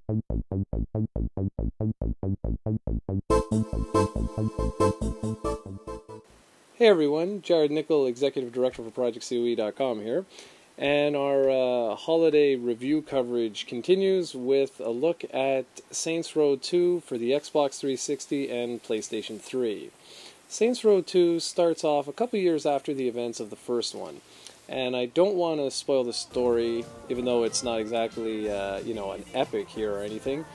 Hey everyone, Jarrod Nickel, Executive Director for ProjectCoe.com here, and our holiday review coverage continues with a look at Saints Row 2 for the Xbox 360 and PlayStation 3. Saints Row 2 starts off a couple years after the events of the first one, and I don't want to spoil the story, even though it's not exactly an epic here or anything,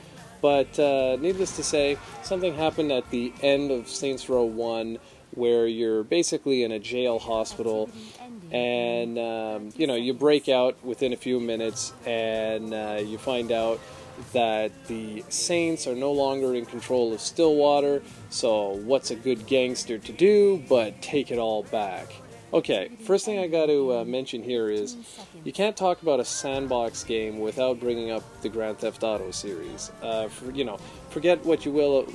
but needless to say, something happened at the end of Saints Row 1 where you're basically in a jail hospital, and you break out within a few minutes, and you find out that the Saints are no longer in control of Stillwater. So what's a good gangster to do but take it all back? Okay, first thing I got to mention here is you can't talk about a Sandbox game without bringing up the Grand Theft Auto series. Forget what you will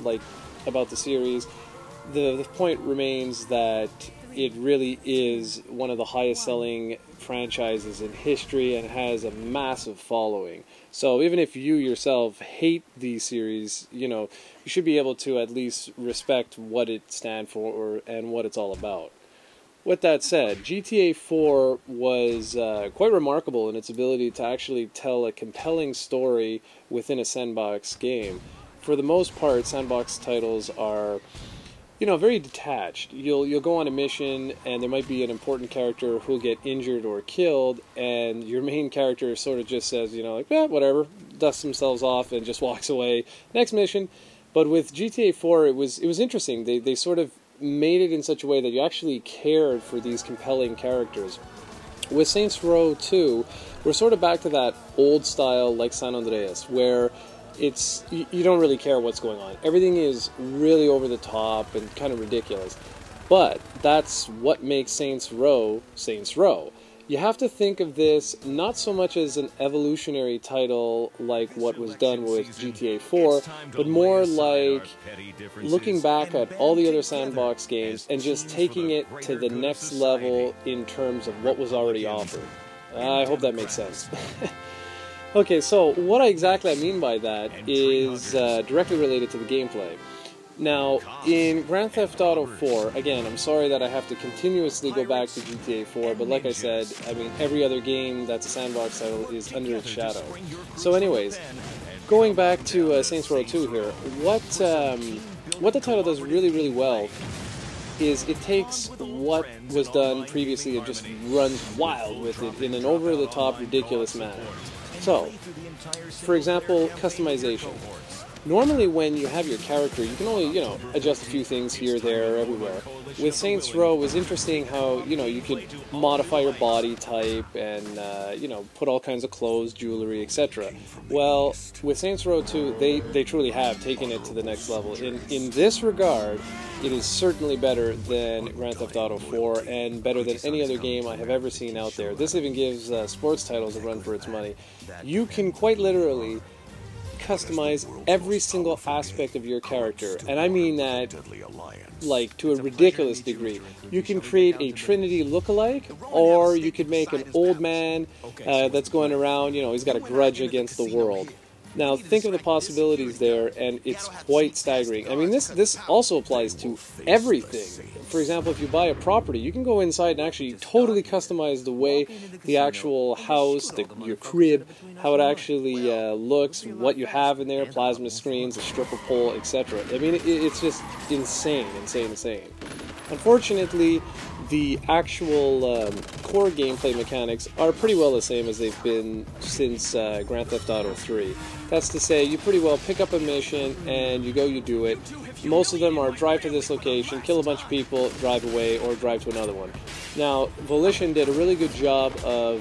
about the series. The point remains that it really is one of the highest selling franchises in history and has a massive following. So even if you yourself hate the series, you should be able to at least respect what it stands for and what it's all about. With that said, GTA 4 was quite remarkable in its ability to actually tell a compelling story within a Sandbox game. For the most part, Sandbox titles are very detached. You'll go on a mission, and there might be an important character who'll get injured or killed, and your main character sort of just says, whatever, dusts themselves off and just walks away. Next mission. But with GTA 4, it was interesting. They sort of made it in such a way that you actually cared for these compelling characters. With Saints Row 2, we're sort of back to that old style like San Andreas, where you don't really care what's going on. Everything is really over the top and kind of ridiculous. But that's what makes Saints Row Saints Row. You have to think of this not so much as an evolutionary title like what was done with GTA 4, but more like looking back at all the other Sandbox games and just taking it to the next level in terms of what was already offered. I hope that makes sense. Okay, so what exactly I mean by that is directly related to the gameplay. Now, in Grand Theft Auto 4, again, I'm sorry that I have to continuously go back to GTA 4, but like I said, every other game that's a Sandbox title is under its shadow. So anyways, going back to Saints Row 2 here, what the title does really, really well is it takes what was done previously and just runs wild with it in an over-the-top, ridiculous manner. So, for example, customization. Normally when you have your character, you can only, adjust a few things here, there, everywhere. With Saints Row, it was interesting how, you could modify your body type and, put all kinds of clothes, jewelry, etc. Well, with Saints Row 2, they truly have taken it to the next level. In this regard, it is certainly better than Grand Theft Auto 4 and better than any other game I have ever seen out there. This even gives sports titles a run for its money. You can quite literally customize every single aspect of your character, and I mean that to a ridiculous degree. You can create a Trinity lookalike, or you could make an old man that's going around, he's got a grudge against the world. Now, think of the possibilities there, and it's quite staggering. This also applies to everything. For example, if you buy a property, you can go inside and actually totally customize the way the actual house, your crib, how it actually looks, what you have in there, plasma screens, a stripper pole, etc. It's just insane. Unfortunately, the actual core gameplay mechanics are pretty well the same as they've been since Grand Theft Auto 3. That's to say, you pretty well pick up a mission and you go, you do it. Most of them are drive to this location, kill a bunch of people, drive away, or drive to another one. Now, Volition did a really good job of,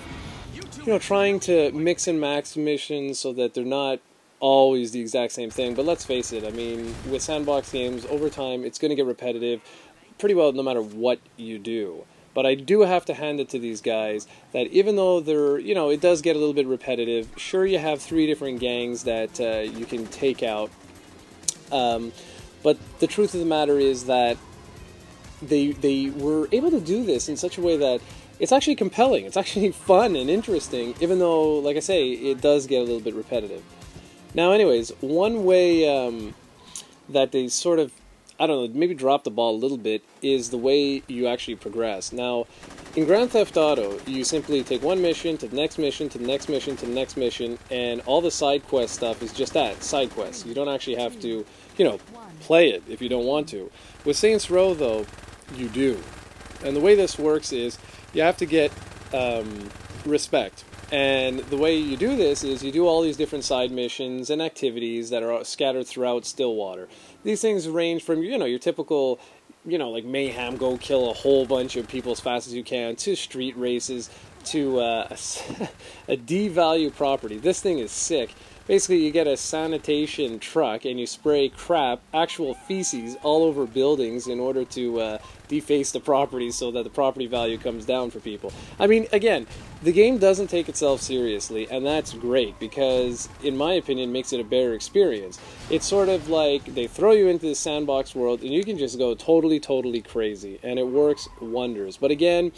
trying to mix and match missions so that they're not always the exact same thing. But let's face it, with Sandbox games, over time, it's going to get repetitive pretty well no matter what you do. But I do have to hand it to these guys that even though they're, it does get a little bit repetitive, sure you have 3 different gangs that you can take out, but the truth of the matter is that they were able to do this in such a way that it's actually compelling, it's actually fun and interesting, even though, like I say, it does get a little bit repetitive. Now, anyways, one way that they sort of, I don't know, maybe drop the ball a little bit is the way you actually progress. Now, in Grand Theft Auto, you simply take one mission to the next mission to the next mission to the next mission, and all the side quest stuff is just that, side quests. You don't actually have to, play it if you don't want to. With Saints Row, though, you do. And the way this works is you have to get respect. And the way you do this is you do all these different side missions and activities that are scattered throughout Stillwater. These things range from, your typical, like mayhem, go kill a whole bunch of people as fast as you can, to street races, to a D-value property. This thing is sick. Basically, you get a sanitation truck and you spray crap, actual feces, all over buildings in order to deface the property so that the property value comes down for people. I mean, again, the game doesn't take itself seriously, and that's great because, in my opinion, it makes it a better experience. It's sort of like they throw you into the sandbox world and you can just go totally, totally crazy, and it works wonders. But again,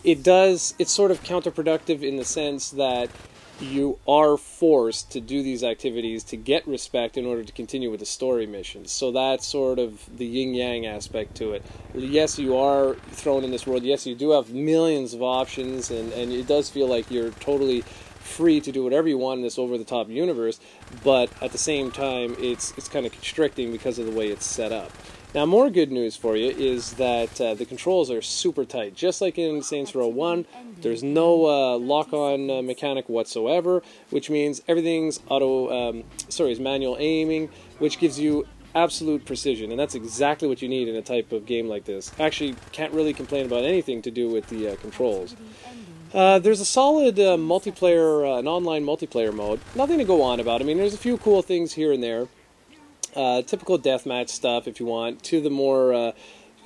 it's sort of counterproductive in the sense that you are forced to do these activities to get respect in order to continue with the story missions. So that's sort of the yin-yang aspect to it. Yes, you are thrown in this world. Yes, you do have millions of options, and it does feel like you're totally free to do whatever you want in this over-the-top universe, but at the same time, it's kind of constricting because of the way it's set up. Now, more good news for you is that the controls are super tight. Just like in Saints Row 1, there's no lock-on mechanic whatsoever, which means everything's is manual aiming, which gives you absolute precision, and that's exactly what you need in a type of game like this. Actually, can't really complain about anything to do with the controls. There's a solid multiplayer, an online multiplayer mode. Nothing to go on about. I mean, there's a few cool things here and there. Typical deathmatch stuff, if you want, to the more,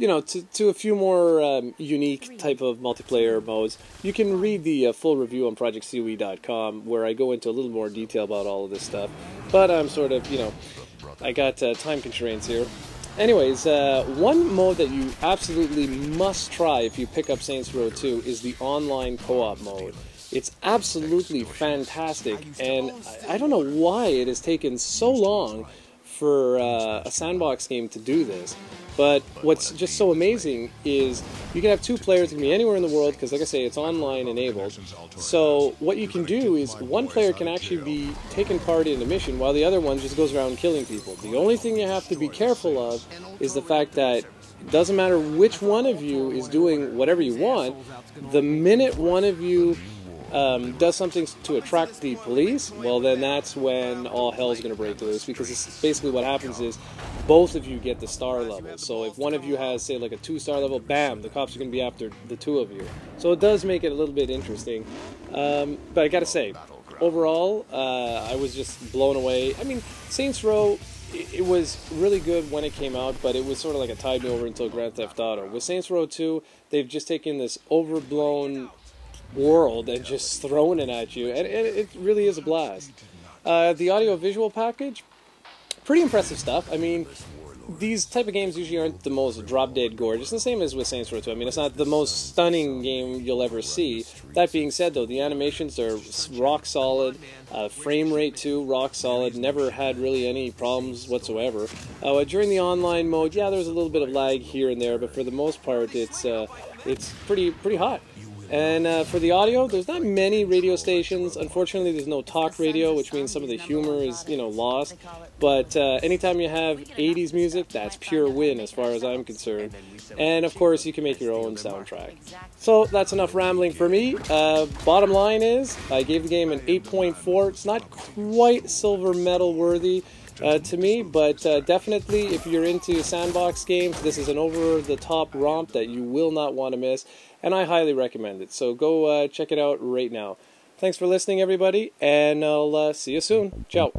to a few more unique type of multiplayer modes. You can read the full review on ProjectCoe.com, where I go into a little more detail about all of this stuff. But I'm sort of, I got time constraints here. Anyways, one mode that you absolutely must try if you pick up Saints Row 2 is the online co-op mode. It's absolutely fantastic, and I don't know why it has taken so long for a Sandbox game to do this. But what's just so amazing is you can have two players, it can be anywhere in the world, because like I say, it's online enabled. So what you can do is one player can actually be taking part in a mission while the other one just goes around killing people. The only thing you have to be careful of is the fact that it doesn't matter which one of you is doing whatever you want. The minute one of you does something to attract the police, well then that's when all hell's going to break loose, because it's basically what happens is both of you get the star level. So if one of you has, say, like a 2-star level, bam, the cops are going to be after the two of you. So it does make it a little bit interesting. But I gotta say, overall, I was just blown away. I mean, Saints Row, it was really good when it came out, but it was sort of like a tide me over until Grand Theft Auto. With Saints Row 2, they've just taken this overblown world and just thrown it at you, and it really is a blast. The audio-visual package, pretty impressive stuff. I mean, these type of games usually aren't the most drop-dead gorgeous, the same as with Saints Row 2. I mean, it's not the most stunning game you'll ever see. That being said, though, the animations are rock solid, frame rate too, rock solid, never had really any problems whatsoever. During the online mode, yeah, there's a little bit of lag here and there, but for the most part, it's pretty hot. And for the audio, there's not many radio stations. Unfortunately, there's no talk radio, which means some of the humor is, lost. But anytime you have 80s music, that's pure win as far as I'm concerned. And of course, you can make your own soundtrack. So that's enough rambling for me. Bottom line is, I gave the game an 8.4. It's not quite silver medal worthy to me, but definitely if you're into sandbox games, this is an over-the-top romp that you will not want to miss. And I highly recommend it. So go check it out right now. Thanks for listening, everybody, and I'll see you soon. Ciao.